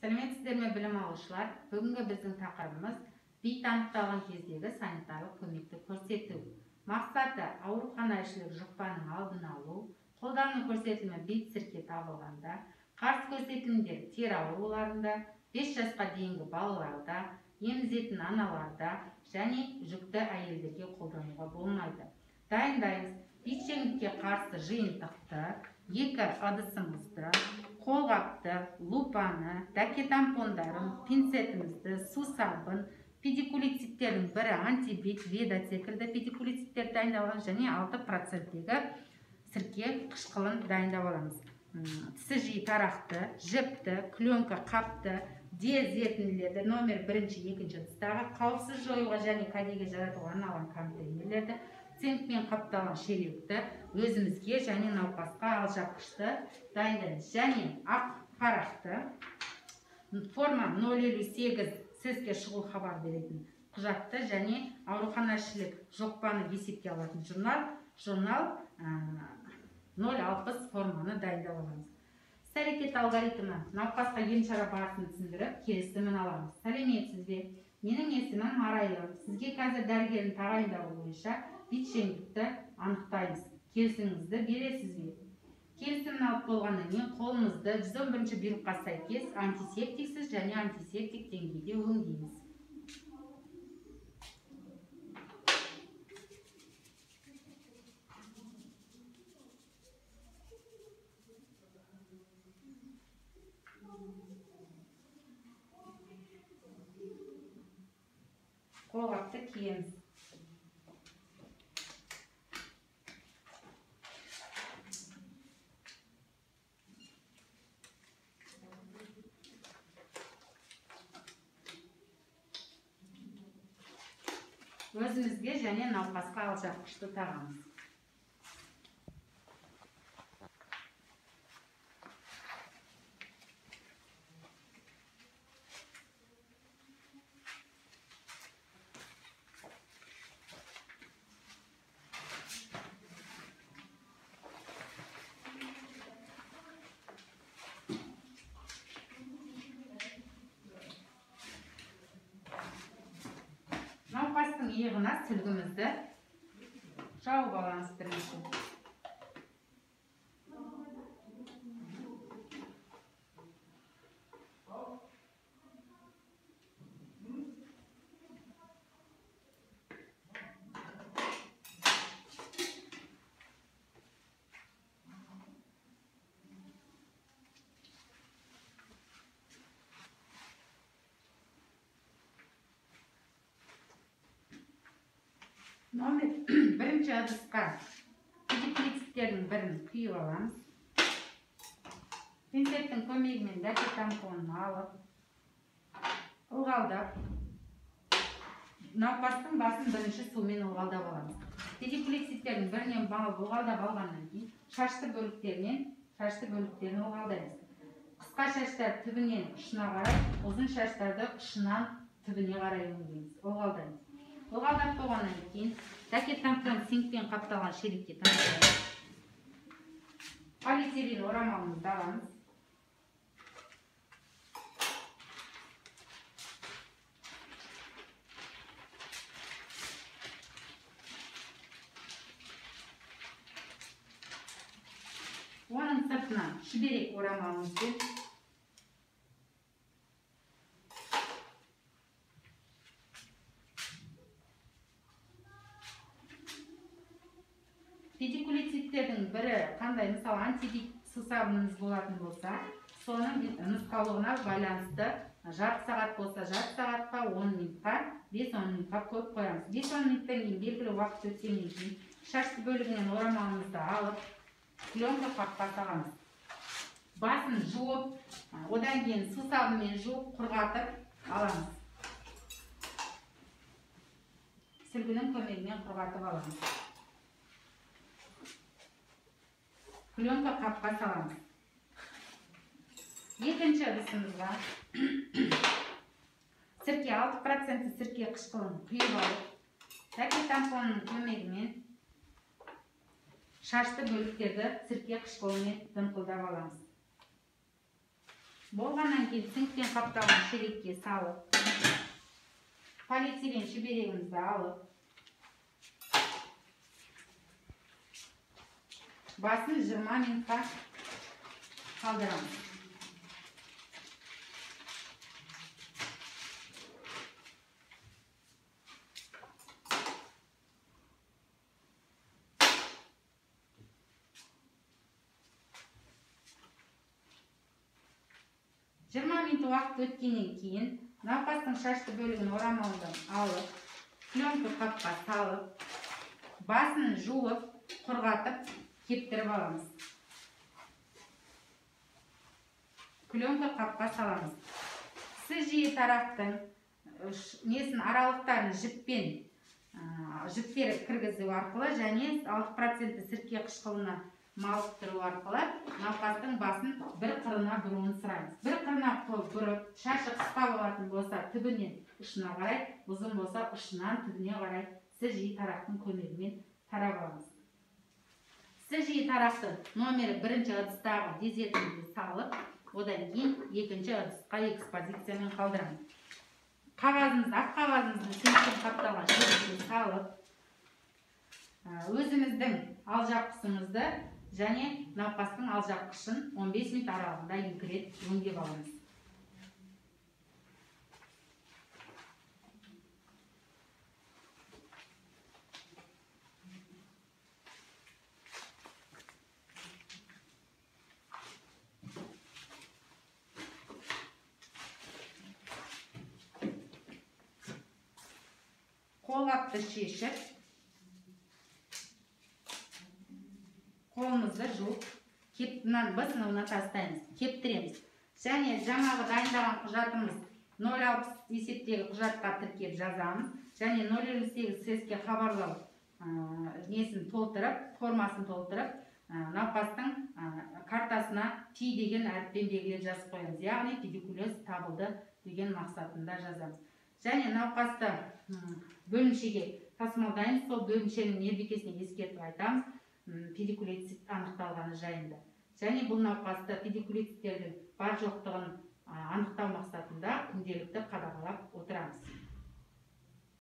Сәлеметсіздер ме білім алушылар? Бүгінгі біздің тақырыбымыз ВИЧ анықталған кездегі санитарлық көмекті көрсету. Мақсаты аурухана ішілік жұқпаның алдын алу, қолдану көрсетілімі ВИЧ сірке табылғанда, қарсы көрсетілімдер тері ауруларында, 5 жасқа дейінгі балаларда, емізетін аналарда және жүкті әйелдерге қолдануға болмайды. Дайындаймыз. ВИЧ жеңілдікке қарсы жиынтықты, 2 ыдысымызды, қолғапты, лупаны, дәке тампондарын, пинцетімізді, сусабын, педикулициттердің бірі антибит, веда секілді педикулициттер дайындалған және 6%-тегі сірке қышқылын дайындап аламыз. Тісі жиі тарақты, жіпті, пленка қапты, диез ерітінділерді номер 1-2 ыдыстағы қауіпсіз жоюға және кәдеге жаратуға арналған контейнерлерді, цинкпен қапталған шелекті өзімізге және науқасқа алжапқышты дайындаймыз. Және ақ парақты форма 058 сізге шұғыл хабар беретін құжатты және ауруханашілік жұқпаны есепке алатын журнал 060 форманы дайындап аламыз. Іс-әрекет алгоритмі науқасқа ем-шара барысын түсіндіріп, келісімін аламыз. Сәлеметсіз бе? Менің есімім Арайлы. Сізге қазір дәрігердің тағайындауы бойынша ВИЧ жеңілдікті анықтаймыз. Келісіміңізді бересіз бе? Келісімін алып болғаннан кейін қолымызды 111 бұйрыққа сәйкес антисептиксіз және антисептик деңгейде өңдейміз. Қолғапты киеміз. Өзімізге және науқасқа алжапқышты тағамыз. Науқастың иығына сүлгімізді жауып аламыз бірінші. Номер 1-ші ыдысқа педикулициттердің бірін құйып аламыз. Пинцеттің көмегімен дәке тампонын алып, ылғалдап, науқастың басын бірінші сумен ылғалдап аламыз. Педикулициттердің бірінен ылғалдап алғаннан кейін шашты бөліктерін ылғалдаймыз. Қысқа шаштар түбінен ұшына қарай, ұзын шаштарды ұшынан түбіне қарай өңдейміз, ылғалдаймыз. Ылғалдап болғаннан кейін дәке тампон цинкпен қапталған шелекке тампонымыз. Полиэтилен орамалымызды аламыз. Оның сыртына шүберек орамалымызды педикулициттердің бірі қандай, мысалы антибит сусабынымыз болатын болса, соның нұсқаулығына байланысты жарты сағат болса, жарты сағатқа 10 минутқа, 5-10 минутқа көп қоямыз. 5-10 минуттан кейін белгілі уақыт өткеннен кейін шашты бөлігінен орамалымызды алып, пленка қақпа саламыз. Басын жуып, одан кейін сусабымен жуып, құрғатып аламыз. Сүлгінің көмегімен құрғатып аламыз. Пленка қапқа саламыз. Екінші ыдысымызға сірке 6% сірке қышқылын құйып алып, дәке тампонның көмегімен шашты бөліктерді сірке қышқылымен дымқылдап аламыз. Болғаннан кейін цинкпен қапталған шелекке салып, полиэтилен шүберегімізді алып, басын 20 минутқа қалдырамыз. Минут уақыт өткеннен кейін науқастың шашты бөлігін орамалдан алып, пленка қапқа салып, басын жуып, құрғатып, кептіріп аламыз. Пленка қапқа саламыз. Сіз жиі тарақтың аралықтарын жіптері кіргізу арқылы және 6% сірке қышқылына малып тұру арқылы науқастың басын бір қырына бұруын сұраймыз. Бір қырына бұрып, шашы қысқа болатын болса түбінен ұшына қарай, ұзын болса ұшынан түбіне қарай сіз жиі тарақтың көмегімен тарап аламыз. Сіз жиі тарақты номері 1-ші ыдыстағы дезертинге салып, одан кейін 2-ші ыдысқа экспозициямен қалдырамыз. Ақ қағазымызды цинкпен қапталған шелекке салып, өзіміздің алжапқышымызды және науқастың алжапқышын 15 минут аралығында 2 рет өңдеп аламыз. Қолғапты шешіп, қолымызды жуып, бысынуына тастаймыз, кептіреміз. Және жаңағы дайындаған құжатымыз 0,60 есептегі құжатқа тіркеп жазамыз. Және 0,58 сэске хабарлау формасын толтырып, науқастың картасына пи деген әріппен белгілеп жазып қоямыз. Яғни педикулез табылды деген мақсатында жазамыз. Және науқасты бөлімшеге тасымалдаймыз. Сол бөлімшенің медбикесіне ескертіп айтамыз педикулецит анықталғаны жайында. Және бұл науқасты педикулециттердің бар жоқтығын анықтау мақсатында күнделікті қадағалап отырамыз.